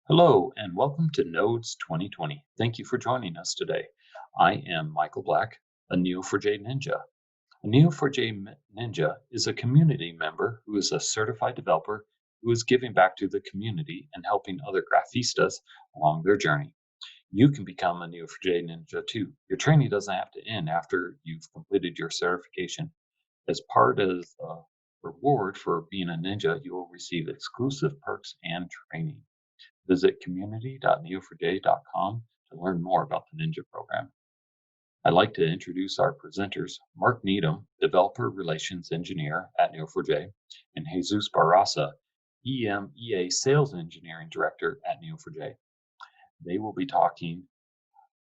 Hello and welcome to Nodes 2020. Thank you for joining us today. I am Michael Black, a Neo4j Ninja. A Neo4j Ninja is a community member who is a certified developer who is giving back to the community and helping other graphistas along their journey. You can become a Neo4j Ninja too. Your training doesn't have to end after you've completed your certification. As part of the reward for being a ninja, you will receive exclusive perks and training. Visit community.neo4j.com to learn more about the Ninja program. I'd like to introduce our presenters, Mark Needham, Developer Relations Engineer at Neo4j, and Jesús Barrasa, EMEA Sales Engineering Director at Neo4j. They will be talking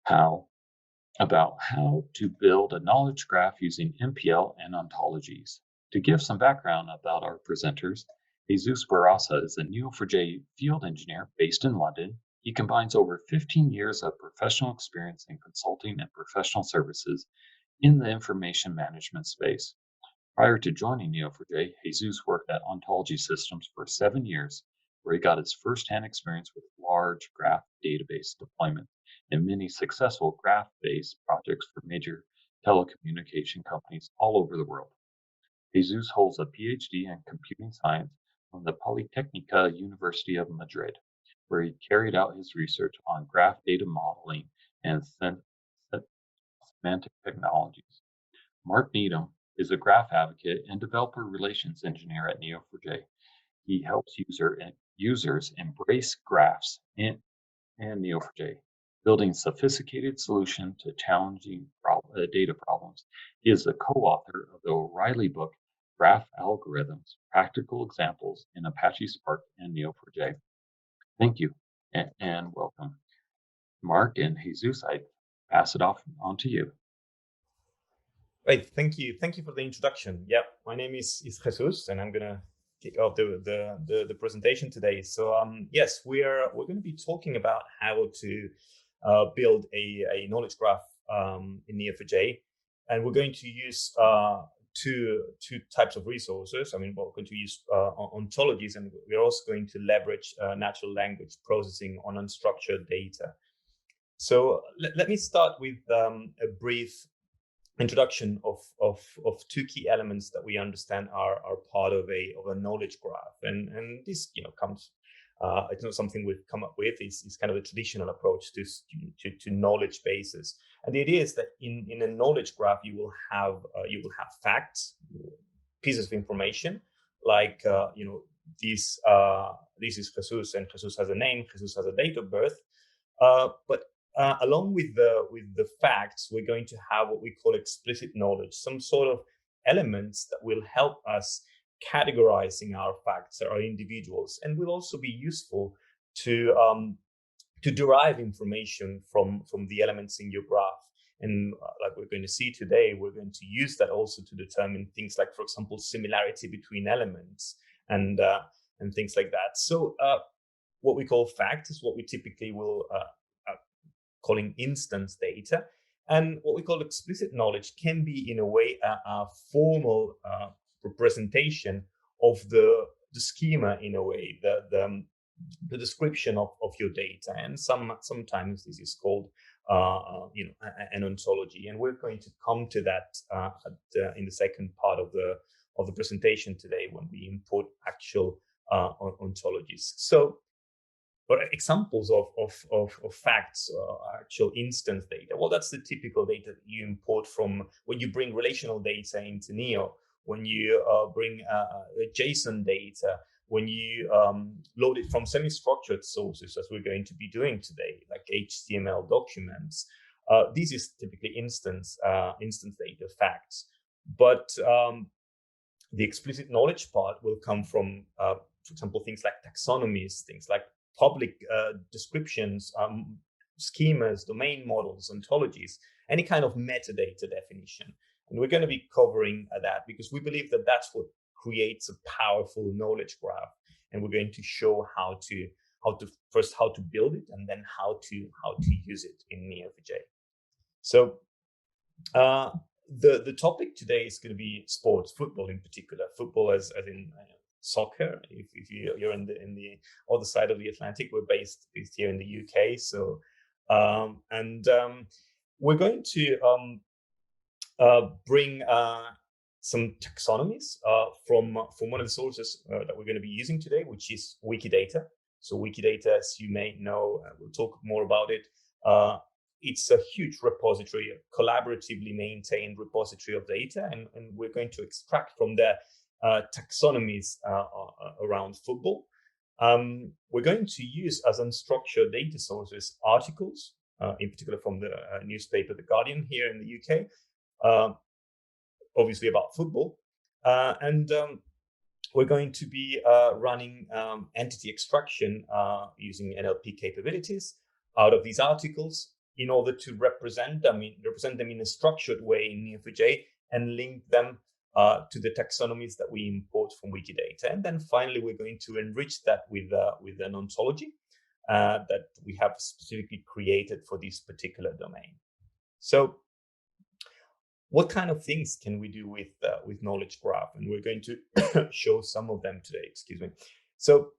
about how to build a knowledge graph using MPL and ontologies. To give some background about our presenters, Jesús Barrasa is a Neo4j field engineer based in London. He combines over 15 years of professional experience in consulting and professional services in the information management space. Prior to joining Neo4j, Jesus worked at Ontology Systems for 7 years, where he got his first-hand experience with large graph database deployment and many successful graph-based projects for major telecommunication companies all over the world. Jesus holds a PhD in computing science from the Politecnica University of Madrid, where he carried out his research on graph data modeling and semantic technologies. Mark Needham is a graph advocate and developer relations engineer at Neo4j. He helps users embrace graphs and Neo4j, building sophisticated solutions to challenging data problems. He is the co-author of the O'Reilly book, Graph Algorithms, Practical Examples in Apache Spark and Neo4j. Thank you and welcome. Mark and Jesus, I pass it on to you. Great, thank you. Thank you for the introduction. Yeah, my name is Jesús, and I'm gonna kick off the presentation today. So yes, we're going to be talking about how to build a knowledge graph in Neo4j, and we're going to use two types of resources. I mean, we're going to use ontologies, and we're also going to leverage natural language processing on unstructured data. So let me start with a brief introduction of two key elements that we understand are part of a knowledge graph, and this comes it's not something we've come up with. It's kind of a traditional approach to knowledge bases, and the idea is that in a knowledge graph you will have facts, pieces of information, like this is Jesus, and Jesus has a name, Jesus has a date of birth, but along with the facts, we're going to have what we call explicit knowledge, some sort of elements that will help us categorizing our facts, our individuals, and will also be useful to derive information from the elements in your graph. And like we're going to see today, we're going to use that also to determine things like, for example, similarity between elements and things like that. So what we call facts is what we typically will calling instance data. And what we call explicit knowledge can be, in a way, a formal representation of the schema, in a way, the description of your data. And sometimes this is called an ontology. And we're going to come to that in the second part of the presentation today, when we import actual ontologies. So or examples of facts, actual instance data. Well, that's the typical data that you import from when you bring relational data into Neo, when you bring JSON data, when you load it from semi-structured sources, as we're going to be doing today, like HTML documents. This is typically instance data, facts. But the explicit knowledge part will come from, for example, things like taxonomies, things like public descriptions, schemas, domain models, ontologies, any kind of metadata definition. And we're going to be covering that because we believe that that's what creates a powerful knowledge graph. And we're going to show how to build it, and then how to use it in Neo4j. So the topic today is going to be sports, football in particular, football as in soccer. If you're in the other side of the Atlantic, we're based here in the UK. So we're going to bring some taxonomies from one of the sources that we're going to be using today, which is Wikidata. So Wikidata, as you may know, we'll talk more about it. It's a huge repository, a collaboratively maintained repository of data, and we're going to extract from there taxonomies around football. We're going to use as unstructured data sources articles, in particular from the newspaper The Guardian here in the UK, obviously about football. We're going to be running entity extraction using NLP capabilities out of these articles in order to represent them in a structured way in Neo4j and link them to the taxonomies that we import from Wikidata. And then finally, we're going to enrich that with an ontology that we have specifically created for this particular domain. So what kind of things can we do with knowledge graph? And we're going to show some of them today, excuse me. So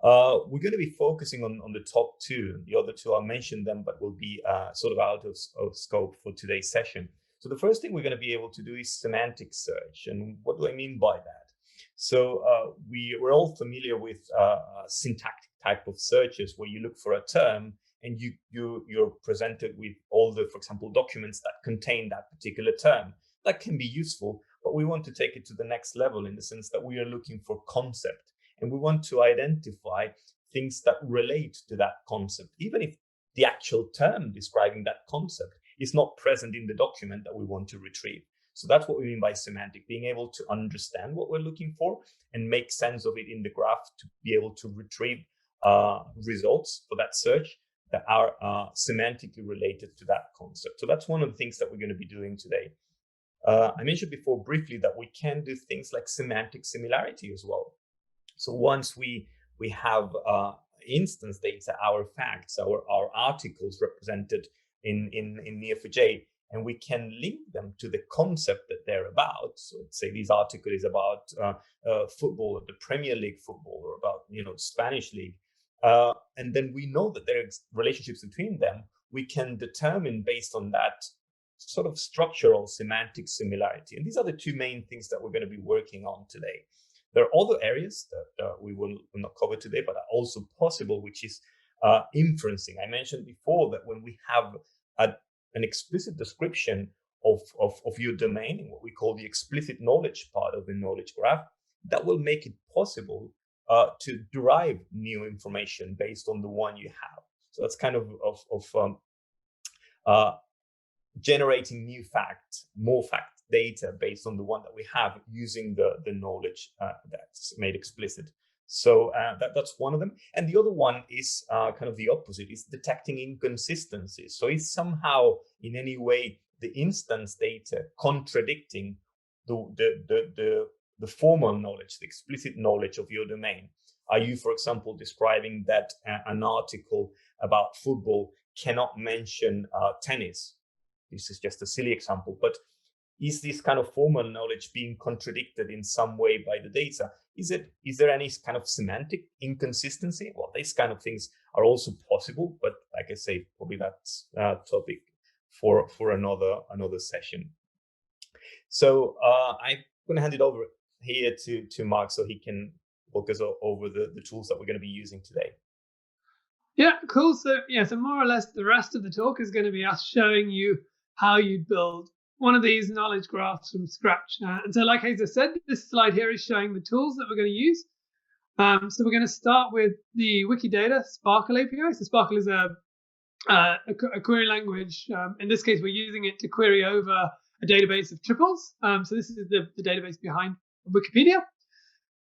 we're going to be focusing on the top two. The other two, I'll mention them, but will be sort of out of scope for today's session. So the first thing we're going to be able to do is semantic search. And what do I mean by that? So we're all familiar with syntactic type of searches where you look for a term and you're presented with all the, for example, documents that contain that particular term. That can be useful, but we want to take it to the next level in the sense that we are looking for concept. And we want to identify things that relate to that concept, even if the actual term describing that concept is not present in the document that we want to retrieve. So that's what we mean by semantic, being able to understand what we're looking for and make sense of it in the graph to be able to retrieve results for that search that are semantically related to that concept. So that's one of the things that we're going to be doing today. I mentioned before briefly that we can do things like semantic similarity as well. So once we have instance data, our facts, our articles represented in Neo4j, and we can link them to the concept that they're about. So let's say this article is about football, the Premier League football, or about Spanish league, and then we know that there are relationships between them. We can determine based on that sort of structural semantic similarity. And these are the two main things that we're going to be working on today. There are other areas that we will not cover today, but are also possible, which is inferencing. I mentioned before that when we have an explicit description of your domain in what we call the explicit knowledge part of the knowledge graph, that will make it possible to derive new information based on the one you have. So that's kind of generating new facts, more fact data based on the one that we have using the knowledge that's made explicit. So that's one of them. And the other one is kind of the opposite, is detecting inconsistencies. So is somehow in any way the instance data contradicting the formal knowledge, the explicit knowledge of your domain? Are you, for example, describing that an article about football cannot mention tennis? This is just a silly example, but is this kind of formal knowledge being contradicted in some way by the data? Is there any kind of semantic inconsistency? Well, these kind of things are also possible, but like I say, probably that's a topic for another session. So I'm going to hand it over here to Mark so he can walk us over the tools that we're going to be using today. Yeah, cool. So more or less the rest of the talk is going to be us showing you how you build one of these knowledge graphs from scratch. And so like Hazel said, this slide here is showing the tools that we're going to use. So we're going to start with the Wikidata Sparkle API. So Sparkle is a query language. In this case, we're using it to query over a database of triples. So this is the database behind Wikipedia.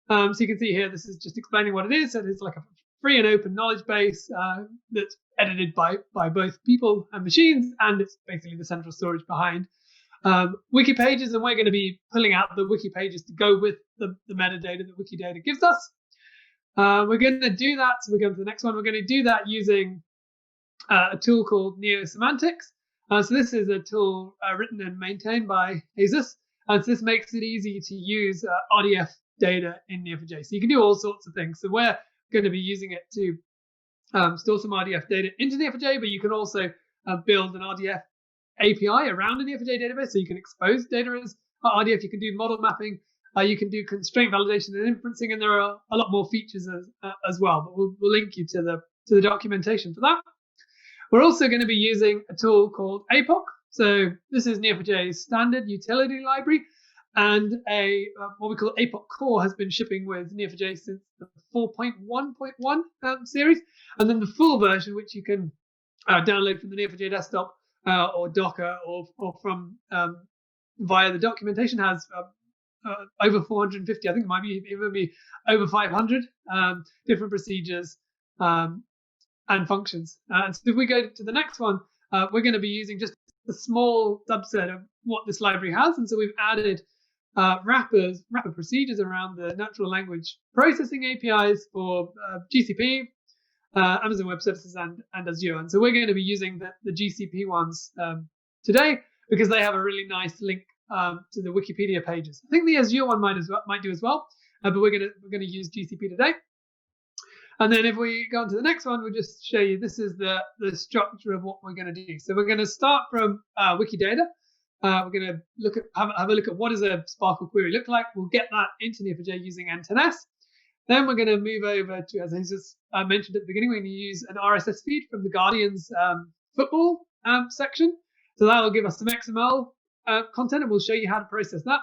So you can see here, this is just explaining what it is. So it's like a free and open knowledge base that's edited by both people and machines, and it's basically the central storage behind wiki pages, and we're going to be pulling out the wiki pages to go with the metadata that Wikidata gives us. We're going to do that. So we're going to the next one. We're going to do that using a tool called Neosemantics. So this is a tool written and maintained by Jesús. So this makes it easy to use RDF data in Neo4j. So you can do all sorts of things. So we're going to be using it to store some RDF data into Neo4j, but you can also build an RDF API around a Neo4j database, so you can expose data as RDF. You can do model mapping. You can do constraint validation and inferencing, and there are a lot more features as well. But we'll link you to the documentation for that. We're also going to be using a tool called APOC. So this is Neo4j's standard utility library, and what we call APOC core has been shipping with Neo4j since the 4.1.1 series, and then the full version, which you can download from the Neo4j desktop or Docker or from via the documentation, has over 450. I think it might even be over 500 different procedures and functions. And so if we go to the next one, we're going to be using just a small subset of what this library has. And so we've added wrapper procedures around the natural language processing APIs for GCP, Amazon Web Services, and Azure. And so we're going to be using the GCP ones today because they have a really nice link to the Wikipedia pages. I think the Azure one might do as well, but we're going to use GCP today. And then if we go on to the next one, we'll just show you this is the structure of what we're going to do. So we're going to start from Wikidata. We're going to have a look at what does a Sparkle query look like. We'll get that into Neo4j using NTNS. Then we're going to move over to, as I just mentioned at the beginning, we're going to use an RSS feed from the Guardian's football section. So that will give us some XML content, and we'll show you how to process that.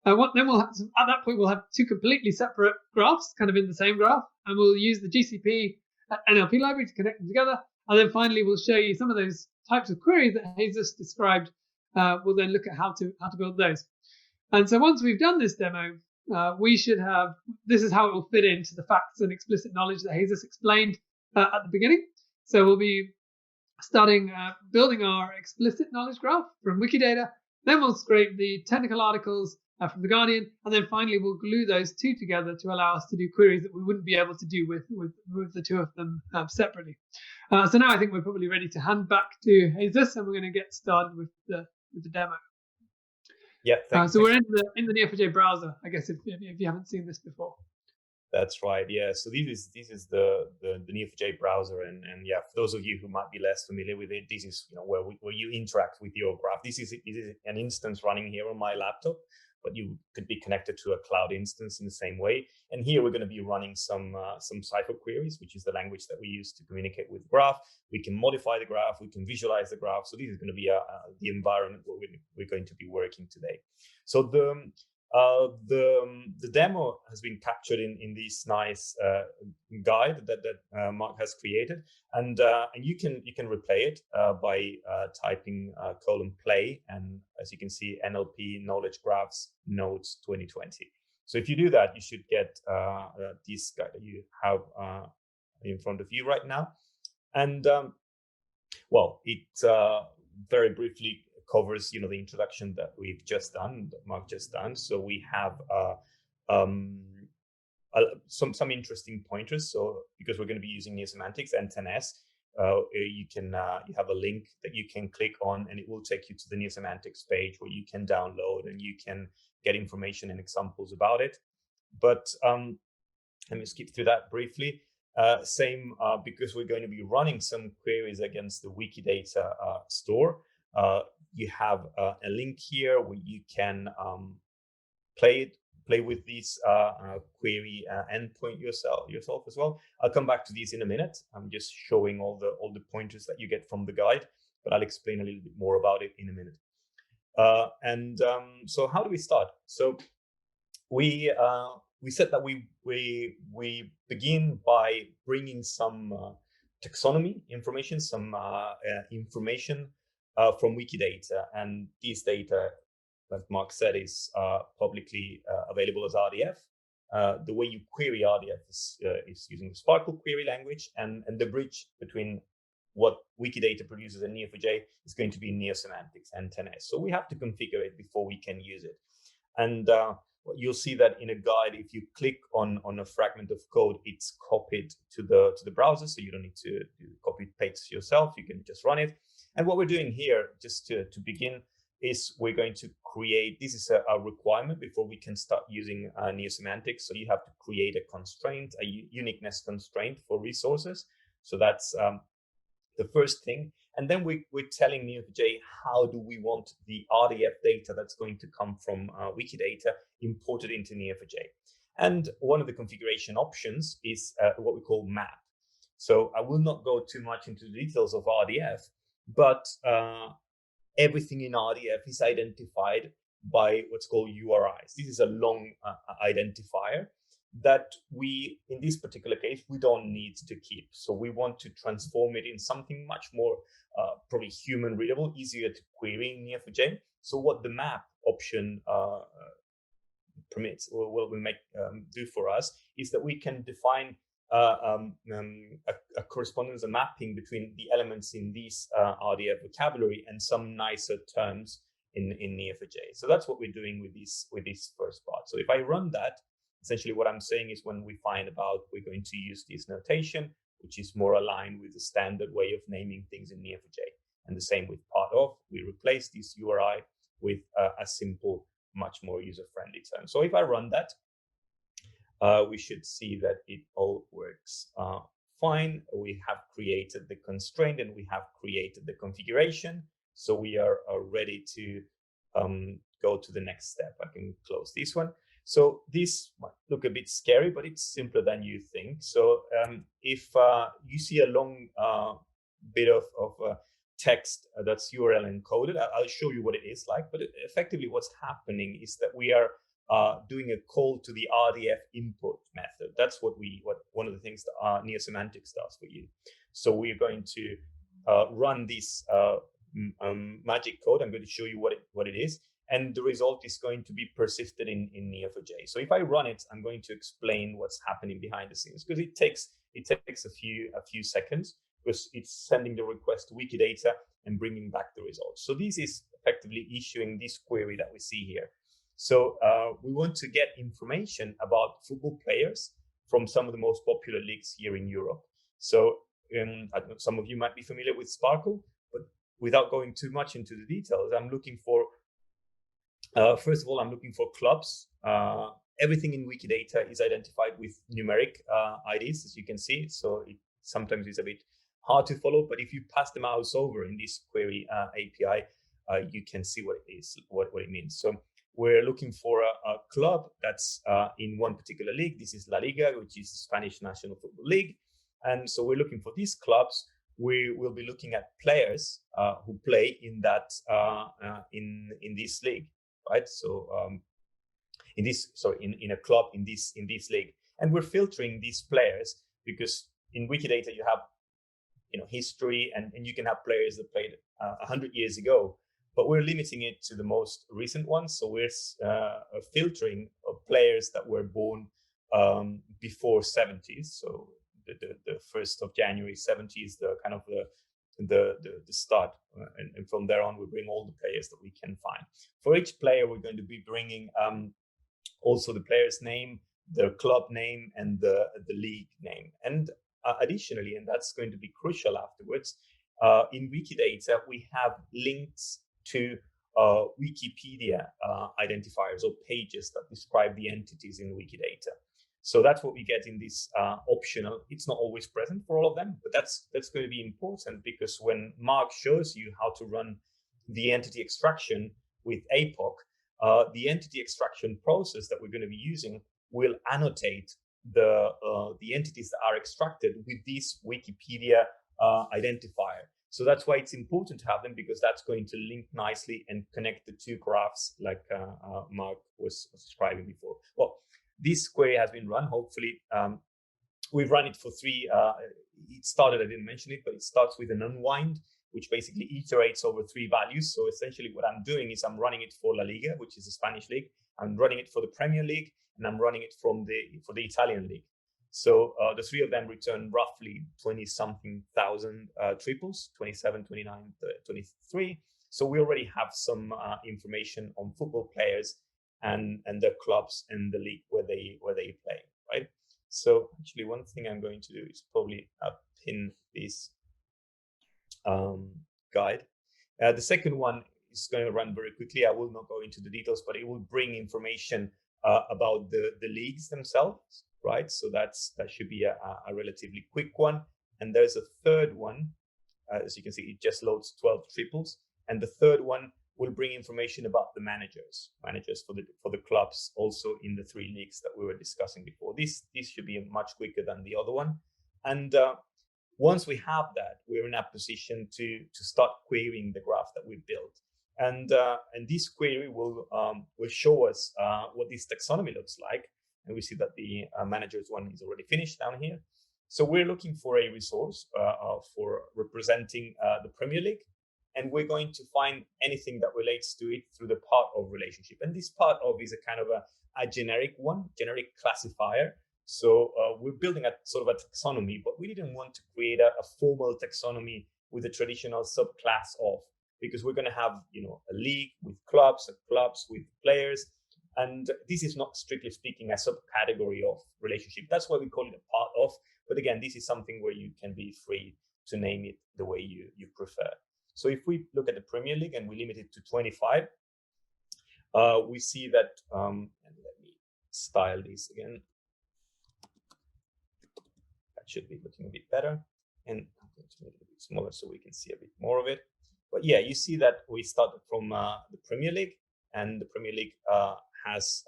Then at that point, we'll have two completely separate graphs, kind of in the same graph, and we'll use the GCP NLP library to connect them together. And then finally, we'll show you some of those types of queries that Jesus described. We'll then look at how to build those. And so once we've done this demo, we should have, this is how it will fit into the facts and explicit knowledge that Jesus explained at the beginning. So we'll be starting building our explicit knowledge graph from Wikidata. Then we'll scrape the technical articles from the Guardian, and then finally we'll glue those two together to allow us to do queries that we wouldn't be able to do with the two of them separately. So now I think we're probably ready to hand back to Jesus, and we're going to get started with the demo. Yeah. So we're in the Neo4j browser, I guess, if you haven't seen this before. That's right. Yeah. So this is the Neo4j browser, and yeah, for those of you who might be less familiar with it, this is where you interact with your graph. This is an instance running here on my laptop, but you could be connected to a cloud instance in the same way. And here we're going to be running some Cypher queries, which is the language that we use to communicate with the graph. We can modify the graph, we can visualize the graph. So this is going to be the environment where we're going to be working today. So the demo has been captured in this nice guide that Mark has created, and you can replay it by typing :play, and as you can see, NLP knowledge graphs nodes 2020. So if you do that, you should get this guide that you have in front of you right now, and well, it very briefly covers the introduction that we've just done, that Mark just done. So we have some interesting pointers. So because we're going to be using Neosemantics and NTNS, you have a link that you can click on, and it will take you to the Neosemantics page where you can download and you can get information and examples about it. But let me skip through that briefly. Because we're going to be running some queries against the Wikidata store. You have a link here where you can play with this query endpoint yourself as well. I'll come back to these in a minute. I'm just showing all the pointers that you get from the guide, but I'll explain a little bit more about it in a minute. So how do we start? So we said that we begin by bringing some taxonomy information, some information from Wikidata, and these data, like Mark said, is publicly available as RDF. The way you query RDF is using the Sparkle query language, and the bridge between what Wikidata produces and Neo4j is going to be Neosemantics and NTNS. So we have to configure it before we can use it. And you'll see that in a guide, if you click on a fragment of code, it's copied to the browser, so you don't need to copy paste yourself. You can just run it. And what we're doing here, just to begin, is we're going to create, this is a requirement before we can start using neo-semantics. So you have to create a constraint, a uniqueness constraint for resources. So that's the first thing. And then we're telling Neo4j how do we want the RDF data that's going to come from Wikidata imported into Neo4j. And one of the configuration options is what we call map. So I will not go too much into the details of RDF, but everything in RDF is identified by what's called URIs. This is a long identifier that we, in this particular case, we don't need to keep. So we want to transform it in something much more probably human readable, easier to query in Neo4j. So what the map option permits, or what we make do for us, is that we can define a correspondence, a mapping between the elements in this RDF vocabulary and some nicer terms in Neo4j. So that's what we're doing with this first part. So if I run that, essentially what I'm saying is when we find about, we're going to use this notation, which is more aligned with the standard way of naming things in Neo4j. And the same with part of, we replace this URI with a simple, much more user-friendly term. So if I run that, we should see that it all works fine. We have created the constraint and we have created the configuration. So we are ready to go to the next step. I can close this one. So this might look a bit scary, but it's simpler than you think. So if you see a long bit of text that's URL encoded, I'll show you what it is like. But effectively what's happening is that we are doing a call to the RDF input method. That's what one of the things that neo-semantics does for you. So we're going to run this magic code. I'm going to show you what it is. And the result is going to be persisted in Neo4j. So if I run it, I'm going to explain what's happening behind the scenes, because it takes a few seconds, because it's sending the request to Wikidata and bringing back the results. So this is effectively issuing this query that we see here. So we want to get information about football players from some of the most popular leagues here in Europe. So some of you might be familiar with Sparkle, but without going too much into the details, I'm looking for first of all, I'm looking for clubs. Everything in Wikidata is identified with numeric IDs, as you can see. So sometimes it's a bit hard to follow, but if you pass the mouse over in this query API, you can see what it is, what it means. So we're looking for a club that's in one particular league. This is La Liga, which is the Spanish National Football League. And so we're looking for these clubs. We will be looking at players who play in that in this league. Right, so in a club in this league, and we're filtering these players because in Wikidata you have history and you can have players that played 100 years ago, but we're limiting it to the most recent ones. So we're filtering players that were born before 70s. So the 1st of January 70 is the kind of the start, and from there on we bring all the players that we can find. For each player we're going to be bringing also the player's name, the club name, and the league name. And additionally, and that's going to be crucial afterwards, in Wikidata we have links to Wikipedia identifiers or pages that describe the entities in Wikidata. So that's what we get in this optional. It's not always present for all of them, but that's going to be important, because when Mark shows you how to run the entity extraction with APOC, the entity extraction process that we're going to be using will annotate the entities that are extracted with this Wikipedia identifier. So that's why it's important to have them, because that's going to link nicely and connect the two graphs like Mark was describing before. Well, this query has been run. Hopefully, we've run it for three. It started, I didn't mention it, but it starts with an unwind, which basically iterates over 3 values. So essentially what I'm doing is I'm running it for La Liga, which is the Spanish league. I'm running it for the Premier League, and I'm running it for the Italian league. So the 3 of them return roughly 20-something thousand triples, 27, 29, 23. So we already have some information on football players and their clubs and the league where they play, right? So actually one thing I'm going to do is probably pin this guide. The second one is going to run very quickly. I will not go into the details, but it will bring information about the leagues themselves, right? So that should be a relatively quick one. And there's a third one. As you can see, it just loads 12 triples. And the third one will bring information about the managers for the clubs, also in the 3 leagues that we were discussing before. This should be much quicker than the other one. And once we have that, we're in a position to start querying the graph that we built. And this query will show us what this taxonomy looks like. And we see that the managers one is already finished down here. So we're looking for a resource for representing the Premier League. And we're going to find anything that relates to it through the part of relationship. And this part of is a kind of a generic one, generic classifier. So we're building a sort of a taxonomy, but we didn't want to create a formal taxonomy with a traditional subclass of, because we're going to have, a league with clubs with players. And this is not strictly speaking a subcategory of relationship. That's why we call it a part of. But again, this is something where you can be free to name it the way you prefer. So if we look at the Premier League and we limit it to 25, we see that, and let me style this again. That should be looking a bit better. And I'm going to make it a bit smaller so we can see a bit more of it. But yeah, you see that we started from the Premier League, and the Premier League has,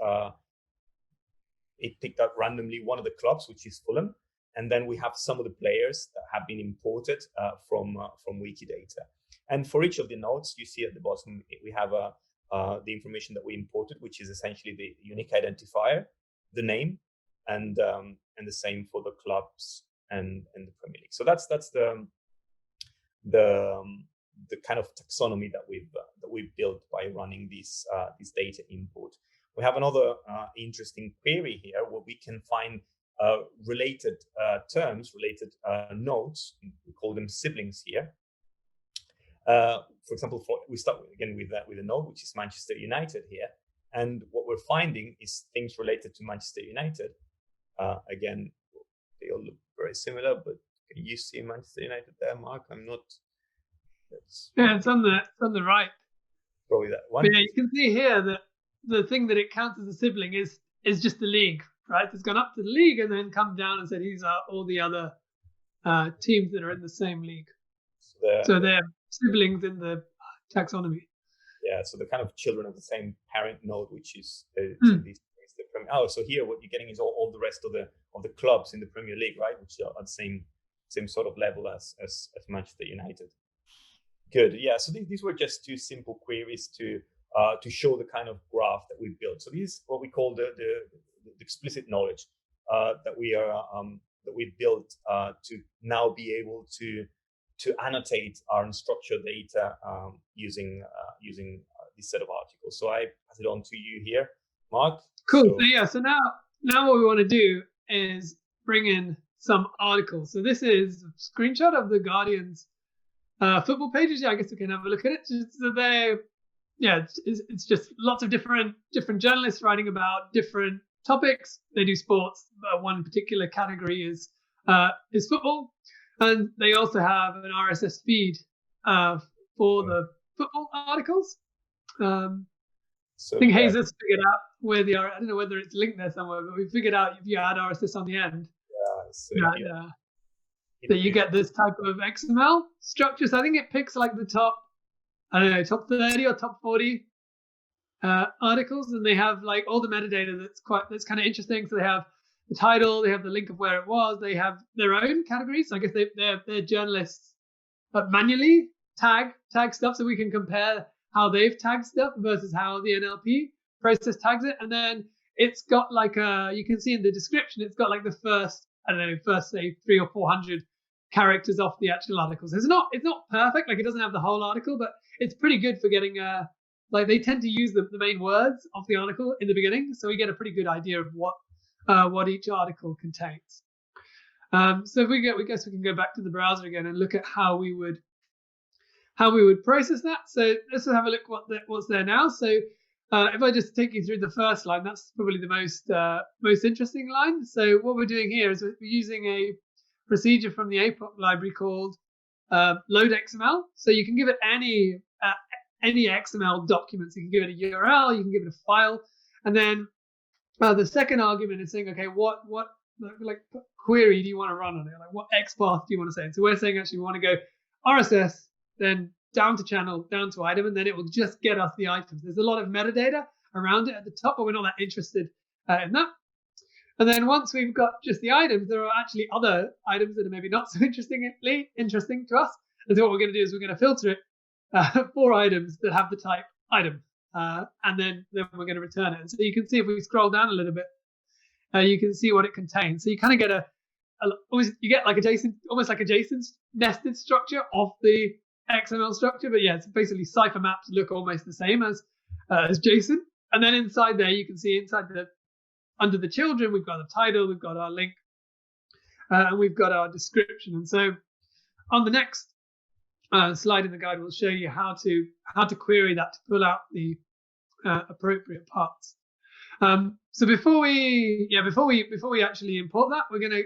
it picked up randomly one of the clubs, which is Fulham. And then we have some of the players that have been imported from Wikidata. And for each of the nodes, you see at the bottom, we have the information that we imported, which is essentially the unique identifier, the name, and the same for the clubs and the Premier League. So that's the kind of taxonomy that we've built by running this data import. We have another interesting query here where we can find related terms, related nodes. We call them siblings here. For example, we start again with a node, which is Manchester United here. And what we're finding is things related to Manchester United. Again, they all look very similar, but can you see Manchester United there, Mark? I'm not. Yeah, it's on the right. Probably that one. But yeah, you can see here that the thing that it counts as a sibling is just the league, right? It's gone up to the league and then come down and said these are all the other teams that are in the same league. So they're siblings in the taxonomy. Yeah, so they're kind of children of the same parent node, which is the Premier. Oh, so here what you're getting is all the rest of the clubs in the Premier League, right? Which are at the same sort of level as Manchester United. Good. Yeah. So these were just 2 simple queries to show the kind of graph that we built. So these is what we call the explicit knowledge that we built to now be able to annotate our unstructured data using this set of articles. So I pass it on to you here, Mark. Cool. So now what we want to do is bring in some articles. So this is a screenshot of the Guardian's football pages. Yeah, I guess we can have a look at it. So it's just lots of different journalists writing about different topics. They do sports. One particular category is football, and they also have an RSS feed for the football articles. I think Jesús figured out where I don't know whether it's linked there somewhere, but we figured out if you add RSS on the end, that you get this type of XML structure. So I think it picks like the top 30 or top 40 articles, and they have like all the metadata that's kind of interesting. So they have the title, they have the link of where it was, they have their own categories. So I guess they're journalists, but manually tag stuff, so we can compare how they've tagged stuff versus how the NLP process tags it. And then it's got like you can see in the description, it's got like the first say 300 or 400 characters off the actual articles. It's not perfect, like it doesn't have the whole article, but it's pretty good for getting like they tend to use the main words of the article in the beginning, so we get a pretty good idea of what each article contains. So we guess we can go back to the browser again and look at how we would process that. So let's have a look what's there now. So if I just take you through the first line, that's probably the most interesting line. So what we're doing here is we're using a procedure from the APOC library called load XML. So you can give it any XML documents. You can give it a URL, you can give it a file, and then the second argument is saying, okay, what like query do you want to run on it? Like what XPath do you want to say? And so we're saying actually we want to go RSS, then down to channel, down to item, and then it will just get us the items. There's a lot of metadata around it at the top, but we're not that interested in that. And then once we've got just the items, there are actually other items that are maybe not so interesting to us. And so what we're going to do is we're going to filter it for items that have the type item, and then we're going to return it. And so you can see if we scroll down a little bit, you can see what it contains. So you kind of get you get like almost like a JSON nested structure of the XML structure, but yeah, it's basically cipher maps look almost the same as JSON. And then inside there, you can see under the children, we've got the title, we've got our link, and we've got our description. And so on the next slide in the guide, we'll show you how to query that to pull out the appropriate parts. So before we actually import that, we're going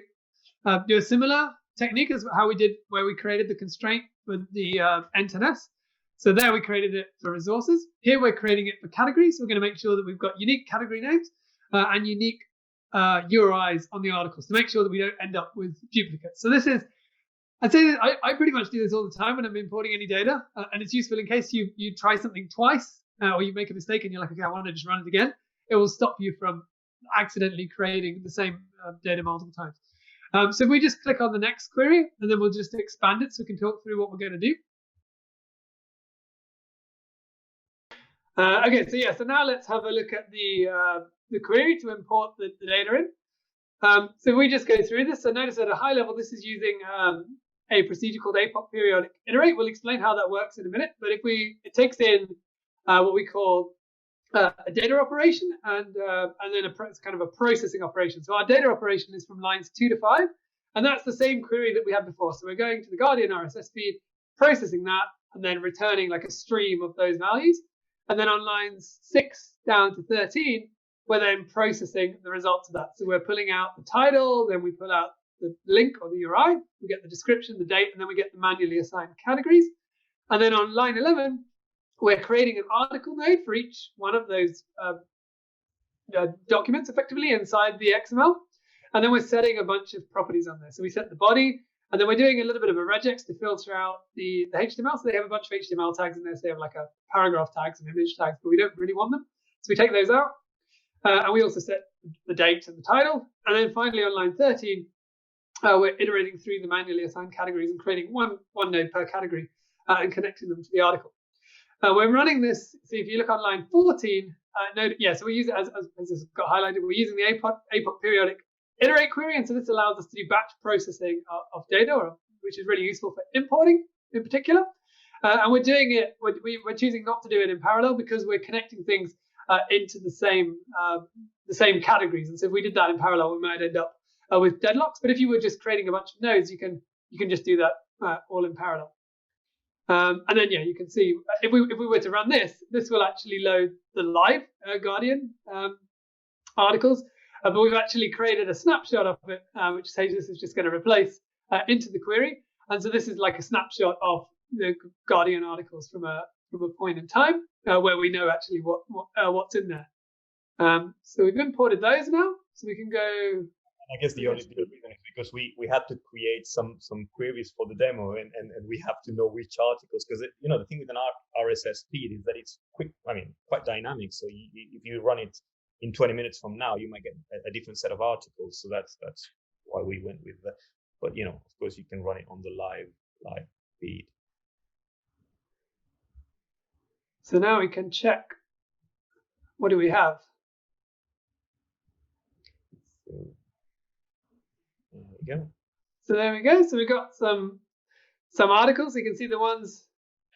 to do a similar technique as how we did where we created the constraint for the end-to-nest. So there we created it for resources. Here we're creating it for categories. So we're going to make sure that we've got unique category names and unique URIs on the articles to make sure that we don't end up with duplicates. So this is, I'd say that I pretty much do this all the time when I'm importing any data, and it's useful in case you try something twice or you make a mistake and you're like, okay, I want to just run it again. It will stop you from accidentally creating the same data multiple times. So if we just click on the next query, and then we'll just expand it so we can talk through what we're going to do. Okay, so now let's have a look at the query to import the data in. So we just go through this. So notice at a high level, this is using a procedure called APOC periodic iterate. We'll explain how that works in a minute. But it takes in what we call a data operation and then it's kind of a processing operation. So our data operation is from lines 2 to 5, and that's the same query that we had before. So we're going to the Guardian RSS feed, processing that, and then returning like a stream of those values. And then on lines 6 down to 13, we're then processing the results of that. So we're pulling out the title, then we pull out the link or the URI, we get the description, the date, and then we get the manually assigned categories. And then on line 11, we're creating an article node for each one of those documents effectively inside the XML. And then we're setting a bunch of properties on there. So we set the body, and then we're doing a little bit of a regex to filter out the HTML. So they have a bunch of HTML tags in there. So they have like a paragraph tag, some image tags, but we don't really want them. So we take those out. And we also set the date and the title. And then finally on line 13, we're iterating through the manually assigned categories and creating one node per category and connecting them to the article. We're running this. So if you look on line 14, so we use it as it's got highlighted. We're using the APOC periodic iterate query, and so this allows us to do batch processing of data, which is really useful for importing in particular. And we're doing it. We're choosing not to do it in parallel because we're connecting things into the same categories. And so if we did that in parallel, we might end up with deadlocks. But if you were just creating a bunch of nodes, you can just do that all in parallel. And then you can see if we were to run this will actually load the live Guardian articles. But we've actually created a snapshot of it, which says this is just going to replace into the query. And so this is like a snapshot of the Guardian articles from a point in time where we know actually what's in there. So we've imported those now, so we can go. I guess the only reason is because we had to create some queries for the demo, and we have to know which articles, because the thing with an RSS feed is that it's quick. I mean, quite dynamic. So if you run it in 20 minutes from now, you might get a different set of articles. So that's why we went with that. But of course, you can run it on the live feed. So now we can check. What do we have? So there we go. So we got some articles. You can see the ones.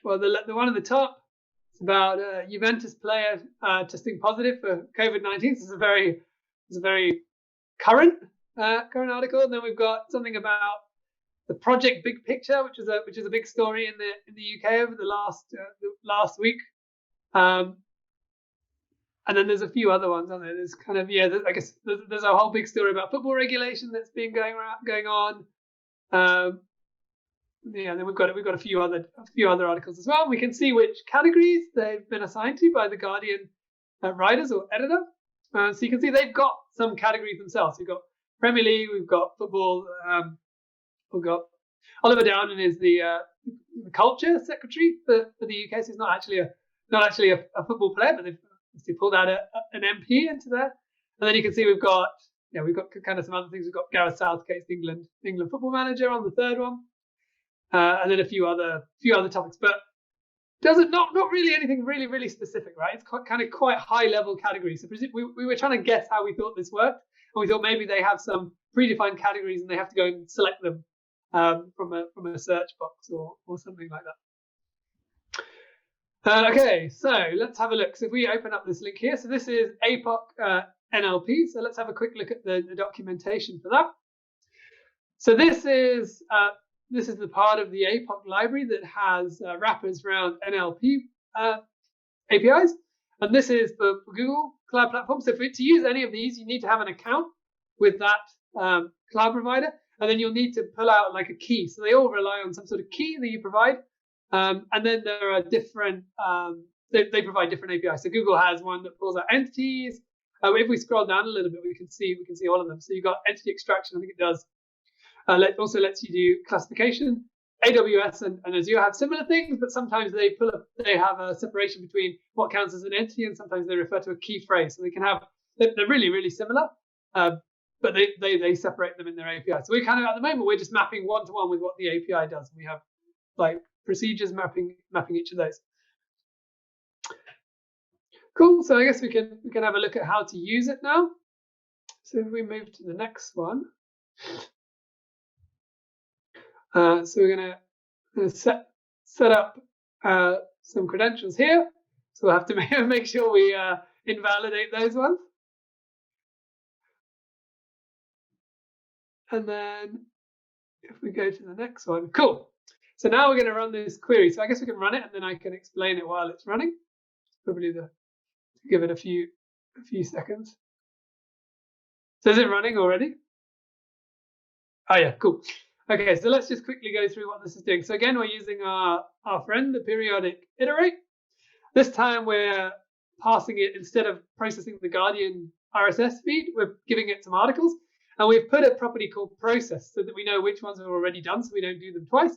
Well, the one at the top. It's about Juventus player testing positive for COVID-19. So it's a very current article. And then we've got something about the project Big Picture, which is a big story in the UK over the last week. And then there's a few other ones on there. There's kind of I guess there's a whole big story about football regulation that's been going on. then we've got a few other articles as well. We can see which categories they've been assigned to by the Guardian writers or editor. So you can see they've got some categories themselves. We've got Premier League, we've got football, we've got Oliver Dowden is the culture secretary for the UK. So he's not actually a football player, but they've pulled out an MP into there. And then you can see we've got kind of some other things. We've got Gareth Southgate's England football manager on the third one, and then a few other topics. But not really anything really specific, right? It's quite high level categories. So we were trying to guess how we thought this worked, and we thought maybe they have some predefined categories and they have to go and select them from a search box or something like that. Okay, so let's have a look. So if we open up this link here, so this is APOC NLP. So let's have a quick look at the documentation for that. So this is the part of the APOC library that has wrappers around NLP APIs, and this is for Google Cloud Platform. So to use any of these, you need to have an account with that cloud provider, and then you'll need to pull out like a key. So they all rely on some sort of key that you provide, and then there are different. They provide different APIs. So Google has one that pulls out entities. If we scroll down a little bit, we can see all of them. So you've got entity extraction. I think it does. Also lets you do classification. AWS and Azure have similar things, but sometimes they have a separation between what counts as an entity, and sometimes they refer to a key phrase. So they're really similar, but they separate them in their API. So we kind of at the moment we're just mapping one to one with what the API does. We have like procedures mapping each of those. Cool. So I guess we can have a look at how to use it now. So if we move to the next one. So we're going to set up some credentials here. So we'll have to make sure we invalidate those ones. And then if we go to the next one, cool. So now we're going to run this query. So I guess we can run it and then I can explain it while it's running. Probably give it a few seconds. So is it running already? Oh yeah, cool. Okay, so let's just quickly go through what this is doing. So again, we're using our friend, the periodic iterate. This time we're passing it, instead of processing the Guardian RSS feed, we're giving it some articles. And we've put a property called process so that we know which ones are already done, so we don't do them twice.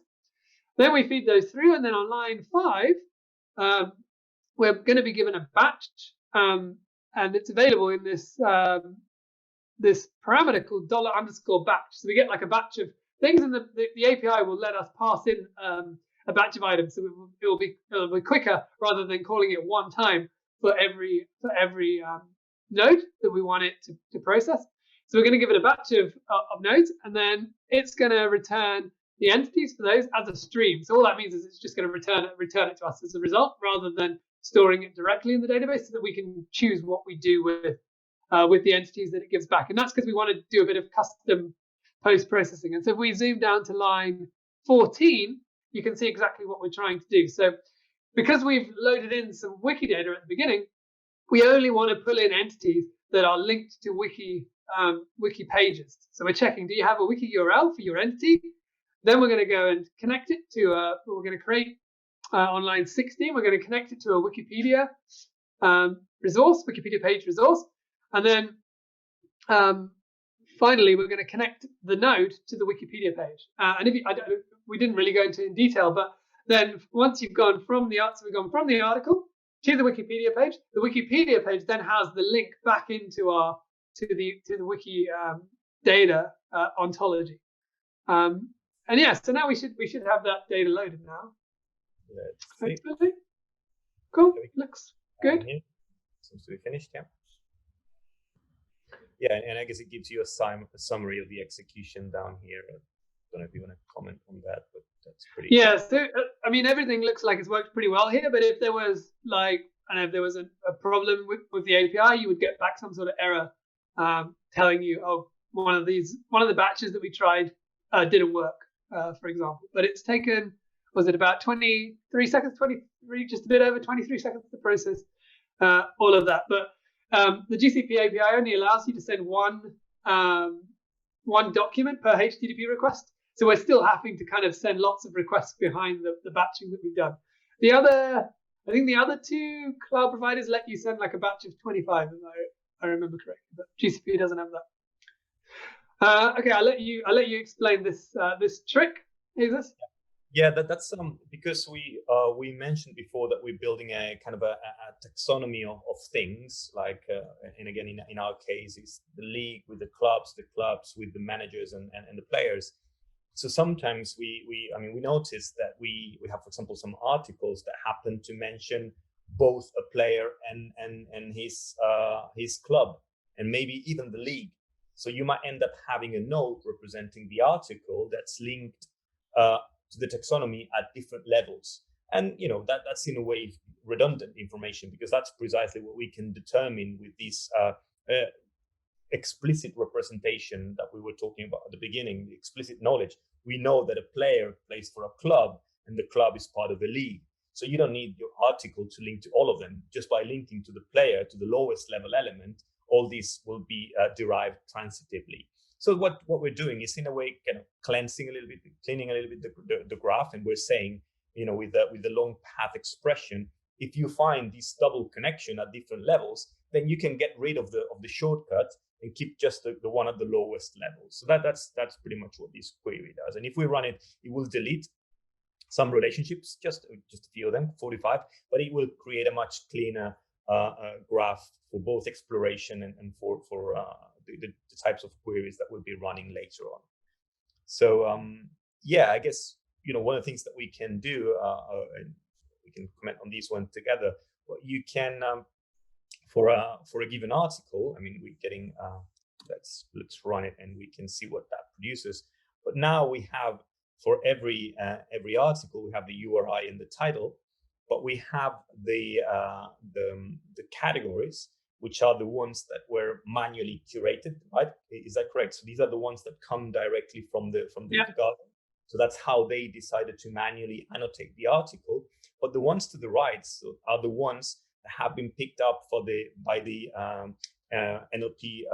Then we feed those through, and then on line 5, we're going to be given a batch, and it's available in this this parameter called $_batch. So we get like a batch of things, and the API will let us pass in a batch of items, so it will be quicker rather than calling it one time for every node that we want it to process. So we're going to give it a batch of nodes, and then it's going to return the entities for those as a stream. So all that means is it's just going to return it to us as a result, rather than storing it directly in the database, so that we can choose what we do with the entities that it gives back. And that's because we want to do a bit of custom post-processing. And so if we zoom down to line 14, you can see exactly what we're trying to do. So because we've loaded in some wiki data at the beginning, we only want to pull in entities that are linked to wiki pages. So we're checking, do you have a wiki URL for your entity? Then we're going to go and connect it to we're going to create on line 16, we're going to connect it to a Wikipedia resource, Wikipedia page resource. And then finally, we're going to connect the node to the Wikipedia page. And we didn't really go into in detail, but then once you've gone from the article to the Wikipedia page then has the link back into the wiki data ontology. And yeah, so now we should have that data loaded now. Let's see. Cool. Looks good. Seems to be finished. Yeah. Yeah, and I guess it gives you a summary of the execution down here. I don't know if you want to comment on that, but that's pretty. Yeah, so I mean, everything looks like it's worked pretty well here. But if there was a problem with the API, you would get back some sort of error telling you, oh, one of the batches that we tried didn't work, for example. But it's taken, was it about 23 seconds, just a bit over 23 seconds to process all of that. But the GCP API only allows you to send one document per HTTP request. So we're still having to kind of send lots of requests behind the batching that we've done. I think the other two cloud providers let you send like a batch of 25, if I remember correctly, but GCP doesn't have that. Okay, I'll let you explain this trick. Jesus. Yeah, that's because we mentioned before that we're building a kind of a taxonomy of things, like and again in our case it's the league with the clubs with the managers and the players. So sometimes we notice that we have, for example, some articles that happen to mention both a player and his club, and maybe even the league. So you might end up having a note representing the article that's linked to the taxonomy at different levels. And that's in a way redundant information, because that's precisely what we can determine with this explicit representation that we were talking about at the beginning, the explicit knowledge. We know that a player plays for a club and the club is part of a league. So you don't need your article to link to all of them. Just by linking to the player, to the lowest level element, all these will be derived transitively. So what we're doing is, in a way, kind of cleaning a little bit the graph, and we're saying, with the long path expression, if you find this double connection at different levels, then you can get rid of the shortcut and keep just the one at the lowest level. So that's pretty much what this query does. And if we run it, it will delete some relationships, just a few of them, 45, but it will create a much cleaner graph for both exploration and for the types of queries that we'll be running later on. So I guess one of the things that we can do, and we can comment on this one together. But you can for a given article, we're getting let's run it and we can see what that produces. But now we have, for every article, we have the URI and the title, but we have the categories, which are the ones that were manually curated, right? Is that correct? So these are the ones that come directly from the Garden. So that's how they decided to manually annotate the article. But the ones to the right are the ones that have been picked up by the NLP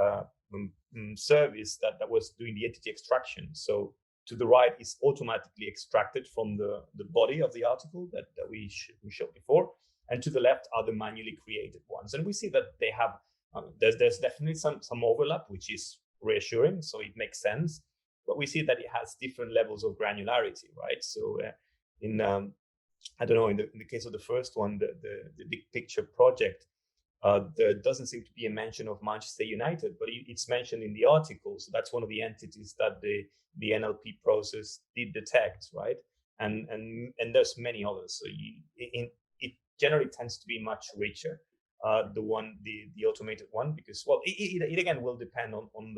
service that was doing the entity extraction. So to the right is automatically extracted from the body of the article that we showed before. And to the left are the manually created ones. And we see that they have, there's definitely some overlap, which is reassuring. So it makes sense. But we see that it has different levels of granularity, right? So in the case of the first one, the big picture project, there doesn't seem to be a mention of Manchester United, but it's mentioned in the article. So that's one of the entities that the NLP process did detect, right? And there's many others. So it generally tends to be much richer, the automated one, because it again will depend on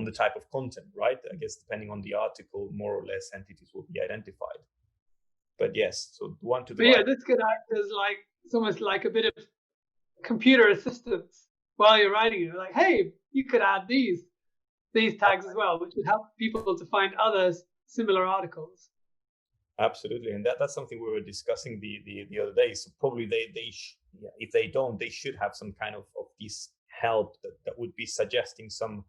the type of content, right? I guess depending on the article, more or less entities will be identified. But yes, so the one to the right. This could act as it's almost like a bit of computer assistance while you're writing it. Like, hey, you could add these tags as well, which would help people to find other similar articles. Absolutely, and that's something we were discussing the other day. So probably if they don't, they should have some kind of this help that would be suggesting some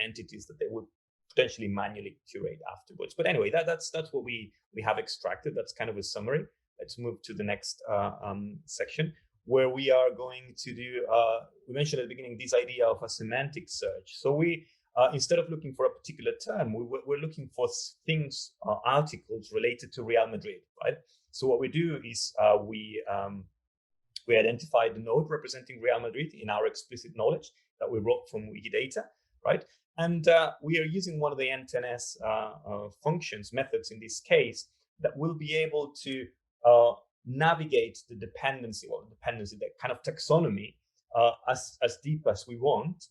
entities that they would potentially manually curate afterwards. But anyway, that's what we have extracted. That's kind of a summary. Let's move to the next section, where we are going to do. We mentioned at the beginning this idea of a semantic search. So we instead of looking for a particular term, we're looking for things, articles related to Real Madrid, right? So what we do is we identify the node representing Real Madrid in our explicit knowledge that we wrote from Wikidata, right? And we are using one of the NTNS methods in this case that will be able to navigate the dependency, that kind of taxonomy as deep as we want,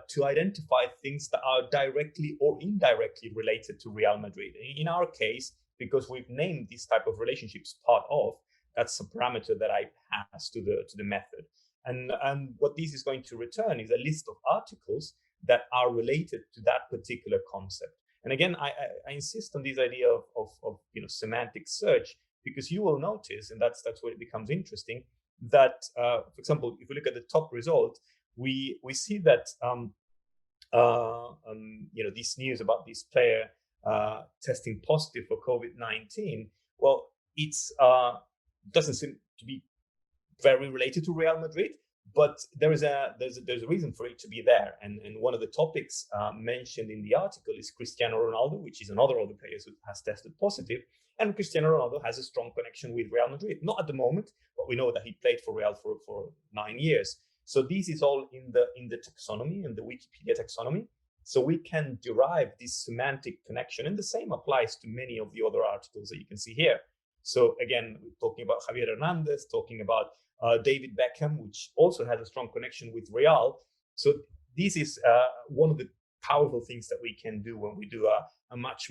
to identify things that are directly or indirectly related to Real Madrid. In our case, because we've named this type of relationships part of, that's a parameter that I pass to the method. And what this is going to return is a list of articles that are related to that particular concept. And again, I insist on this idea of semantic search, because you will notice, and that's where it becomes interesting, that for example, if we look at the top result, we see that this news about this player testing positive for COVID-19. Well, it's doesn't seem to be very related to Real Madrid, but there's a reason for it to be there. And one of the topics mentioned in the article is Cristiano Ronaldo, which is another of the players who has tested positive. And Cristiano Ronaldo has a strong connection with Real Madrid. Not at the moment, but we know that he played for Real for 9 years. So this is all in the taxonomy, in the Wikipedia taxonomy. So we can derive this semantic connection, and the same applies to many of the other articles that you can see here. So again, we're talking about Javier Hernandez, talking about David Beckham, which also has a strong connection with Real. So this is one of the powerful things that we can do when we do a much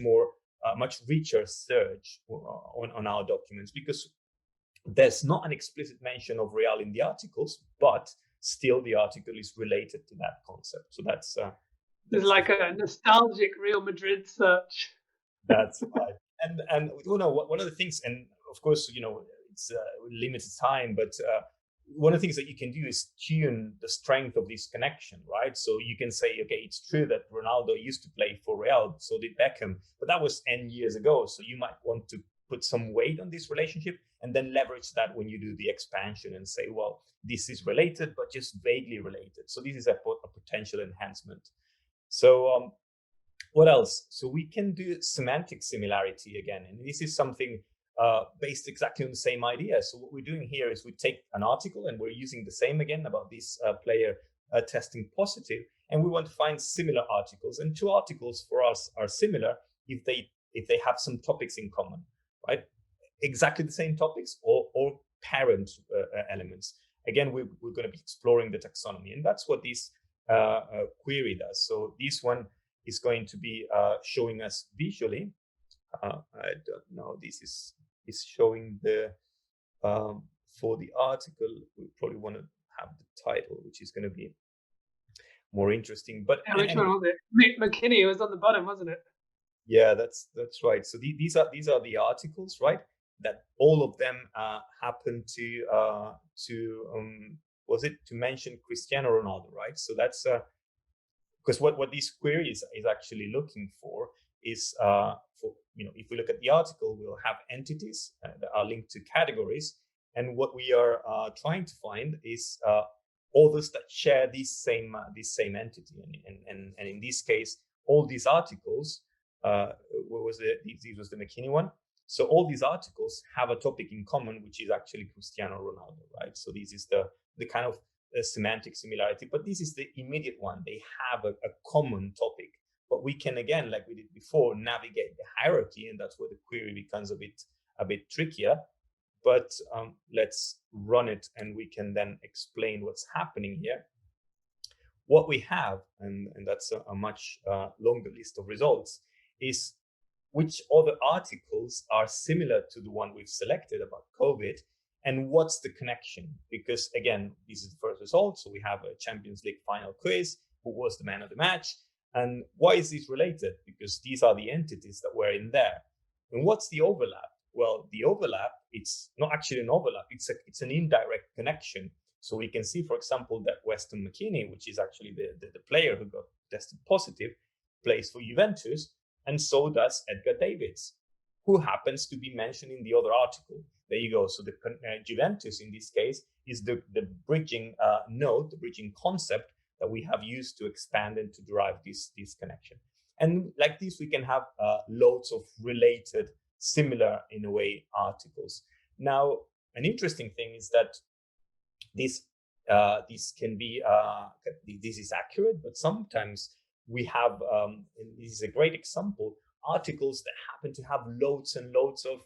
richer search on our documents, because there's not an explicit mention of Real in the articles, but still the article is related to that concept. So that's there's like a nostalgic Real Madrid search. That's right. And one of the things, and of course, it's limited time, but one of the things that you can do is tune the strength of this connection, right? So you can say, okay, it's true that Ronaldo used to play for Real, so did Beckham, but that was N years ago. So you might want to put some weight on this relationship and then leverage that when you do the expansion and say, well, this is related, but just vaguely related. So this is a potential enhancement. So what else? So we can do semantic similarity again, and this is something based exactly on the same idea. So what we're doing here is we take an article and we're using the same again about this player testing positive, and we want to find similar articles. And two articles for us are similar if they have some topics in common, right? Exactly the same topics or parent elements. Again, we're going to be exploring the taxonomy, and that's what this query does. So this one is going to be showing us visually. I don't know. This is showing the for the article. We probably want to have the title, which is going to be more interesting. But which one was it? McKinney was on the bottom, wasn't it? Yeah, that's right. So these are the articles, right? That all of them happen to mention Cristiano Ronaldo, right? So that's because what this query is actually looking for is if we look at the article, we'll have entities that are linked to categories, and what we are trying to find is authors that share this same entity, and in this case, all these articles. This was the McKinney one. So all these articles have a topic in common, which is actually Cristiano Ronaldo, right? So this is the kind of semantic similarity, but this is the immediate one. They have a common topic, but we can, again, like we did before, navigate the hierarchy, and that's where the query becomes a bit trickier. But let's run it, and we can then explain what's happening here. What we have, and that's a much longer list of results, is which other articles are similar to the one we've selected about COVID, and what's the connection? Because again, this is the first result. So we have a Champions League final quiz. Who was the man of the match? And why is this related? Because these are the entities that were in there. And what's the overlap? Well, the overlap, it's not actually an overlap. It's an indirect connection. So we can see, for example, that Weston McKennie, which is actually the player who got tested positive, plays for Juventus. And so does Edgar Davids, who happens to be mentioned in the other article. There you go. So the Juventus in this case is the bridging node, the bridging concept that we have used to expand and to derive this connection. And like this, we can have loads of related, similar in a way, articles. Now, an interesting thing is that this can be this is accurate, but sometimes we have, and this is a great example, articles that happen to have loads and loads of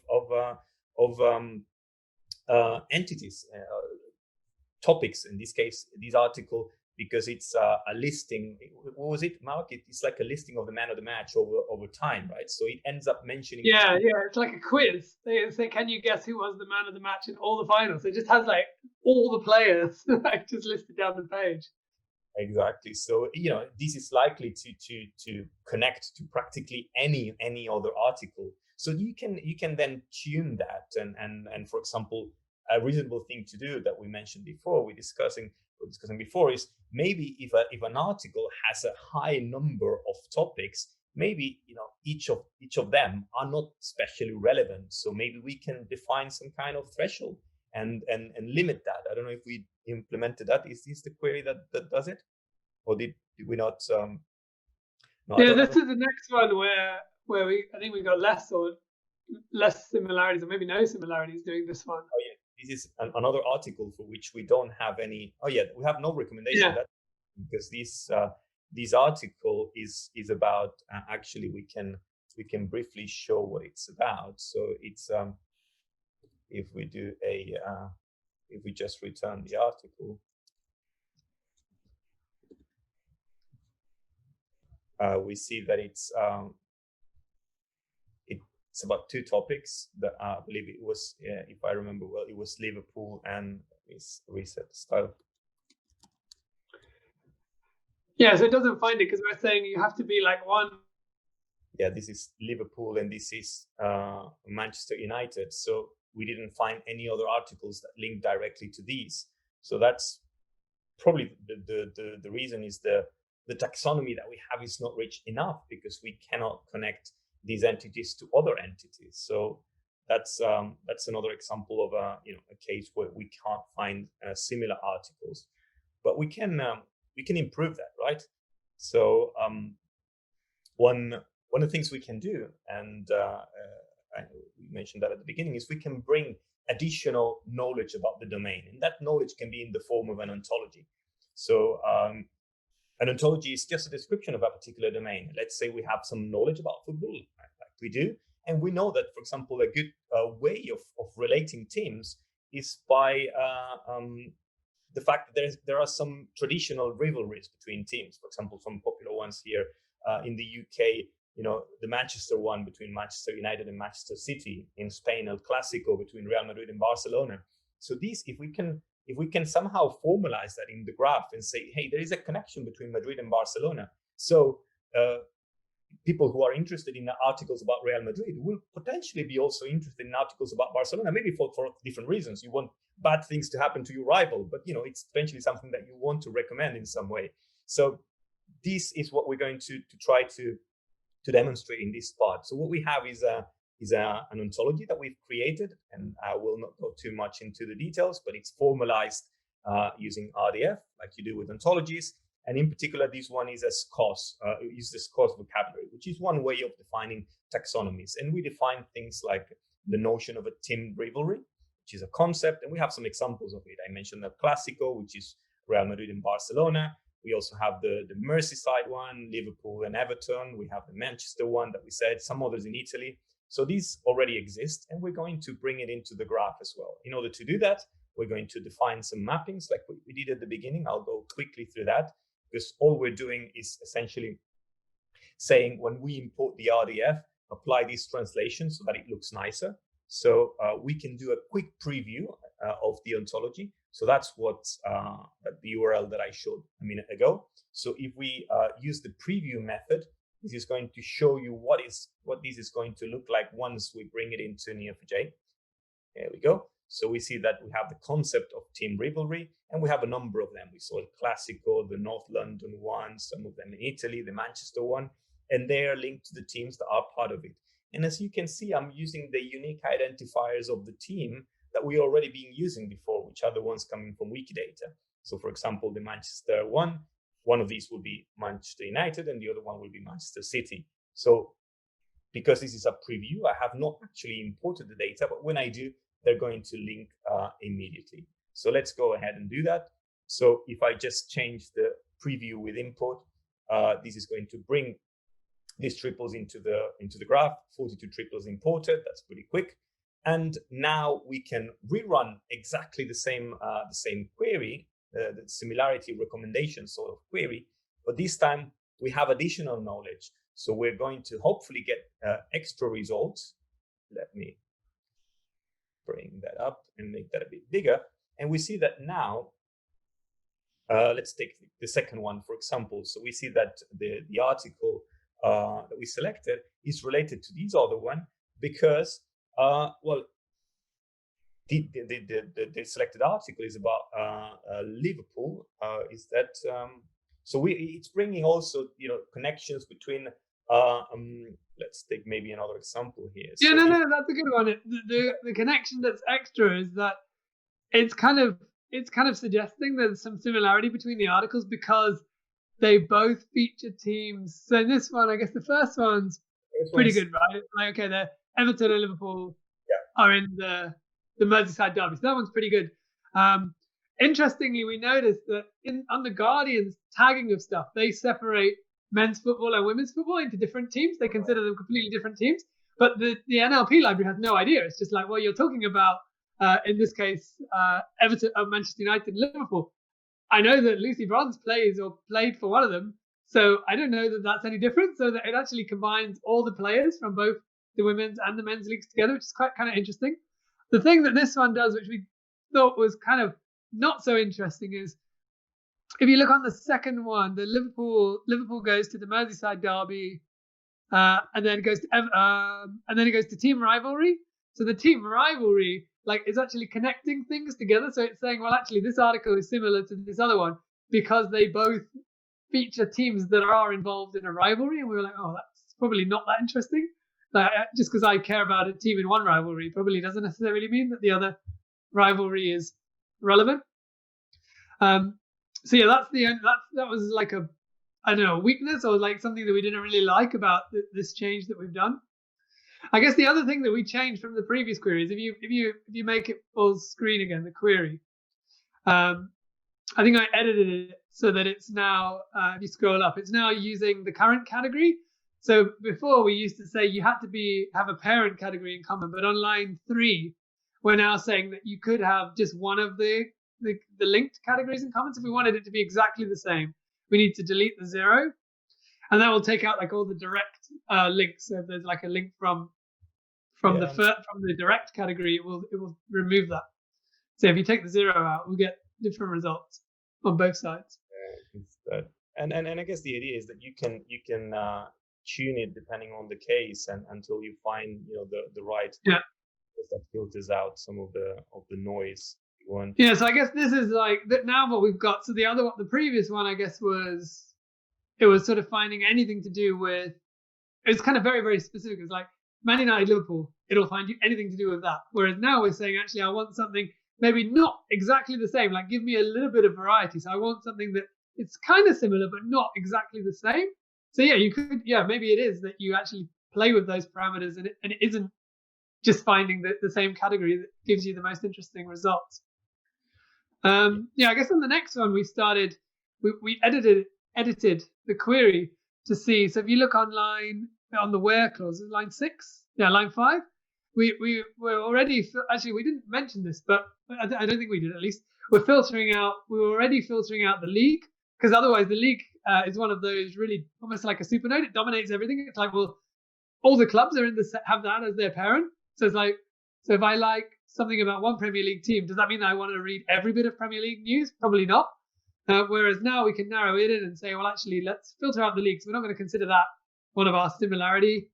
entities, topics. In this case, this article, because it's a listing. What was it, Mark? It's like a listing of the man of the match over time, right? So it ends up mentioning. Yeah, it's like a quiz. They say, "Can you guess who was the man of the match in all the finals?" It just has like all the players like just listed down the page. Exactly. So this is likely to connect to practically any other article. So you can then tune that, and for example, a reasonable thing to do that we mentioned before, we're discussing before, is maybe if an article has a high number of topics, maybe each of them are not especially relevant. So maybe we can define some kind of threshold and limit that. I don't know if we implemented that. Is this the query that does it, or did we not? No, yeah, this is the next one where I think we got less similarities, or maybe no similarities doing this one. Oh yeah, this is another article for which we don't have any. Oh yeah, we have no recommendation. Yeah. Because this article is about actually we can briefly show what it's about. So it's if we do if we just return the article, we see that it's about two topics that I believe it was, if I remember well, it was Liverpool and reset style. Yeah, so it doesn't find it because we're saying you have to be like one. Yeah, this is Liverpool and this is Manchester United. So we didn't find any other articles that link directly to these. So that's probably the reason is the taxonomy that we have is not rich enough, because we cannot connect these entities to other entities. So that's another example of a case where we can't find similar articles, but we can improve that, right? So one of the things we can do, and we mentioned that at the beginning, is we can bring additional knowledge about the domain, and that knowledge can be in the form of an ontology. So an ontology is just a description of a particular domain. Let's say we have some knowledge about football, like we do, and we know that, for example, a good way of relating teams is by the fact that there are some traditional rivalries between teams. For example, some popular ones here in the UK, the Manchester one between Manchester United and Manchester City. In Spain, El Clásico between Real Madrid and Barcelona. So these, if we can somehow formalize that in the graph and say, hey, there is a connection between Madrid and Barcelona. So people who are interested in articles about Real Madrid will potentially be also interested in articles about Barcelona, maybe for different reasons. You want bad things to happen to your rival, but it's potentially something that you want to recommend in some way. So this is what we're going to try to demonstrate in this part. So what we have is an ontology that we've created, and I will not go too much into the details, but it's formalized using RDF, like you do with ontologies. And in particular, this one is a SCOS, uses the SCOS vocabulary, which is one way of defining taxonomies. And we define things like the notion of a team rivalry, which is a concept, and we have some examples of it. I mentioned the Clásico, which is Real Madrid and Barcelona. We also have the Merseyside one, Liverpool and Everton. We have the Manchester one that we said, some others in Italy. So these already exist, and we're going to bring it into the graph as well. In order to do that, we're going to define some mappings like we did at the beginning. I'll go quickly through that, because all we're doing is essentially saying when we import the RDF, apply this translation so that it looks nicer. So we can do a quick preview of the ontology. So that's what the URL that I showed a minute ago. So if we use the preview method, this is going to show you what this is going to look like once we bring it into Neo4j. There we go. So we see that we have the concept of team rivalry, and we have a number of them. We saw the Clásico, the North London one, some of them in Italy, the Manchester one, and they are linked to the teams that are part of it. And as you can see, I'm using the unique identifiers of the team that we already been using before, which are the ones coming from Wikidata. So for example, the Manchester one of these will be Manchester United, and the other one will be Manchester City. So because this is a preview, I have not actually imported the data, but when I do, they're going to link immediately. So let's go ahead and do that. So if I just change the preview with import, this is going to bring these triples into the graph. 42 triples imported. That's pretty quick. And now we can rerun exactly the same query, the similarity recommendation sort of query, but this time we have additional knowledge. So we're going to hopefully get extra results. Let me bring that up and make that a bit bigger. And we see that now, let's take the second one, for example. So we see that the article that we selected is related to this other one because, the selected article is about Liverpool. It's bringing also connections between Let's take maybe another example here. Yeah, So no, that's a good one. The connection that's extra is that it's kind of suggesting there's some similarity between the articles because they both feature teams. So in this one, I guess the first one's pretty good, right? Like, okay, the Everton and Liverpool are in the Merseyside derby. So that one's pretty good. Interestingly, we noticed that on the Guardian's tagging of stuff, they separate men's football and women's football into different teams. They consider them completely different teams. But the NLP library has no idea. It's just like, well, you're talking about, in this case, Everton, Manchester United, and Liverpool. I know that Lucy Bronze plays or played for one of them, so I don't know that that's any different. So that it actually combines all the players from both the women's and the men's leagues together, which is quite kind of interesting. The thing that this one does, which we thought was kind of not so interesting, is if you look on the second one, the Liverpool goes to the Merseyside derby, and then it goes to team rivalry. So the team rivalry is actually connecting things together. So it's saying, well, actually, this article is similar to this other one because they both feature teams that are involved in a rivalry. And we were like, oh, that's probably not that interesting. Just because I care about a team in one rivalry probably doesn't necessarily mean that the other rivalry is relevant. So yeah, that was like a weakness or like something that we didn't really like about this change that we've done. I guess the other thing that we changed from the previous query is if you make it full screen again, the query, I think I edited it so that it's now, if you scroll up, it's now using the current category. So before we used to say you had to have a parent category in common, but on line 3, we're now saying that you could have just one of the linked categories in common. So if we wanted it to be exactly the same, we need to delete the 0, and that will take out like all the direct links. So if there's like a link from the direct category, it will remove that. So if you take the 0 out, we'll get different results on both sides. And I guess the idea is that you can tune it depending on the case, and until you find the right that filters out some of the noise you want. Yeah, so I guess this is like now what we've got. So the previous one, I guess, was sort of finding anything to do with. It's kind of very, very specific. It's like Man United, Liverpool. It'll find you anything to do with that. Whereas now we're saying, actually, I want something maybe not exactly the same. Like, give me a little bit of variety. So I want something that it's kind of similar, but not exactly the same. So yeah, you could, maybe it is that you actually play with those parameters, and it isn't just finding the same category that gives you the most interesting results. I guess on the next one we edited the query to see. So if you look on the where clause, line 6, line 5, we were already we didn't mention this, but I don't think we did. At least we were already filtering out the league, because otherwise the league is one of those really almost like a supernode. It dominates everything. It's like, well, all the clubs are have that as their parent. So it's like, so if I like something about one Premier League team, does that mean that I want to read every bit of Premier League news? Probably not. Whereas now we can narrow it in and say, well, actually, let's filter out the leagues. We're not going to consider that one of our similarity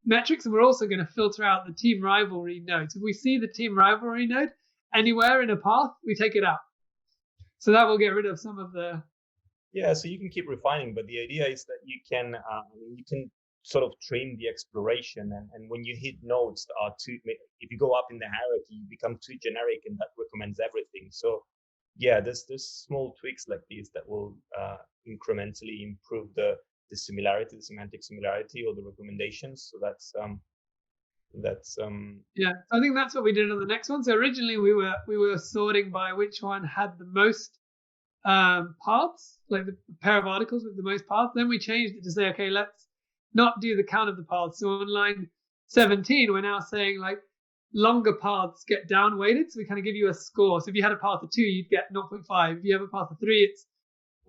metrics, and we're also going to filter out the team rivalry nodes. If we see the team rivalry node anywhere in a path, we take it out. So that will get rid of some of the. Yeah, so you can keep refining, but the idea is that you can sort of trim the exploration, and when you hit nodes that are if you go up in the hierarchy, you become too generic, and that recommends everything. So yeah, there's small tweaks like these that will incrementally improve the similarity, the semantic similarity, or the recommendations. So that's yeah. So I think that's what we did on the next one. So originally we were sorting by which one had the most paths, like the pair of articles with the most paths. Then we changed it to say, okay, let's not do the count of the paths. So on line 17, we're now saying like longer paths get down weighted. So we kind of give you a score. So if you had a path of 2, you'd get 0.5. If you have a path of 3, it's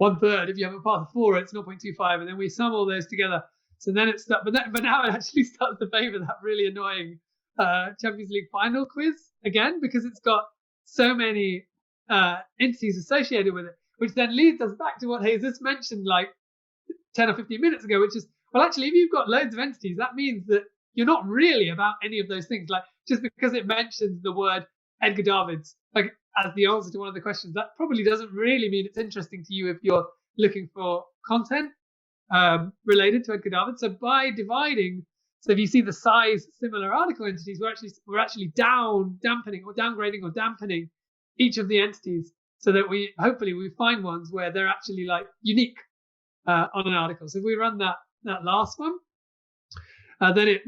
1/3. If you have a path of 4, it's 0.25. And then we sum all those together. So then it's but now it actually starts to favor that really annoying Champions League final quiz again, because it's got so many entities associated with it, which then leads us back to what Jesus mentioned like 10 or 15 minutes ago, which is, well, actually, if you've got loads of entities, that means that you're not really about any of those things. Like, just because it mentions the word Edgar Davids, like, as the answer to one of the questions, that probably doesn't really mean it's interesting to you if you're looking for content. related to Edgar David. So by dividing, so if you see the size similar article entities, we're actually dampening or downgrading or dampening each of the entities, so that we hopefully find ones where they're actually like unique on an article. So if we run that last one, then it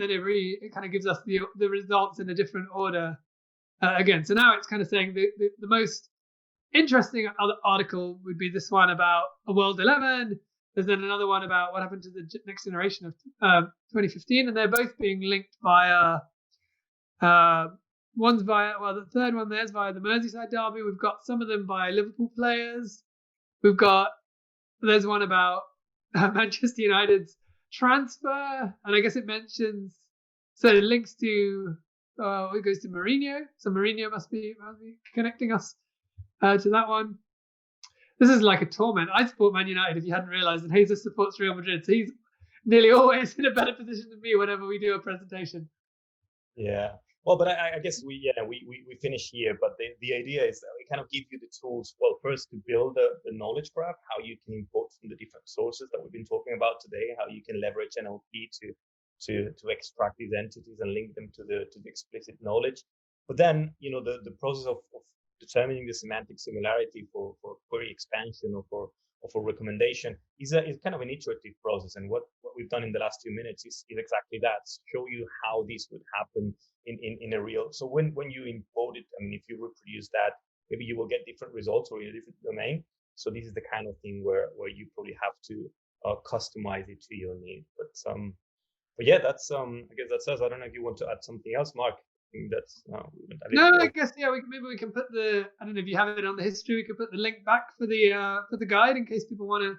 kind of gives us the results in a different order again. So now it's kind of saying the most interesting article would be this one about a world 11. There's then another one about what happened to the next generation of 2015, and they're both being linked via one's via, well, the third one there's via the Merseyside derby. We've got some of them by Liverpool players. There's one about Manchester United's transfer, and I guess it mentions, so it links to it goes to Mourinho. So Mourinho must be connecting us to that one. This is like a torment. I support Man United, if you hadn't realised, and Jesus supports Real Madrid. So he's nearly always in a better position than me whenever we do a presentation. Yeah. Well, but I guess we finish here. But the idea is that we kind of give you the tools. Well, first to build the knowledge graph, how you can import from the different sources that we've been talking about today, how you can leverage NLP to extract these entities and link them to the explicit knowledge. But then, the process of determining the semantic similarity for query expansion or for recommendation is kind of an iterative process. And what we've done in the last 2 minutes is exactly that: show you how this would happen in a real. So when you import it, I mean, if you reproduce that, maybe you will get different results or in a different domain. So this is the kind of thing where you probably have to customize it to your need. But yeah, that's I guess that's us. I don't know if you want to add something else, Mark. That's I guess maybe we can put I don't know if you have it on the history. We could put the link back for the guide in case people want to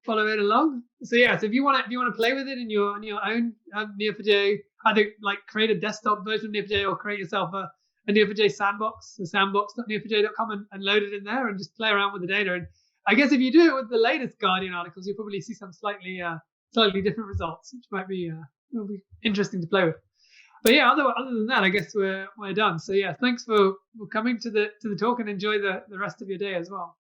follow it along. So yeah, so if you want to play with it in your own Neo4j, either like create a desktop version of Neo4j or create yourself a Neo4j sandbox, so sandbox.neo4j.com, and load it in there and just play around with the data. And I guess if you do it with the latest Guardian articles, you'll probably see some slightly different results, which might be will be interesting to play with. But yeah, other than that, I guess we're done. So yeah, thanks for coming to the talk, and enjoy the rest of your day as well.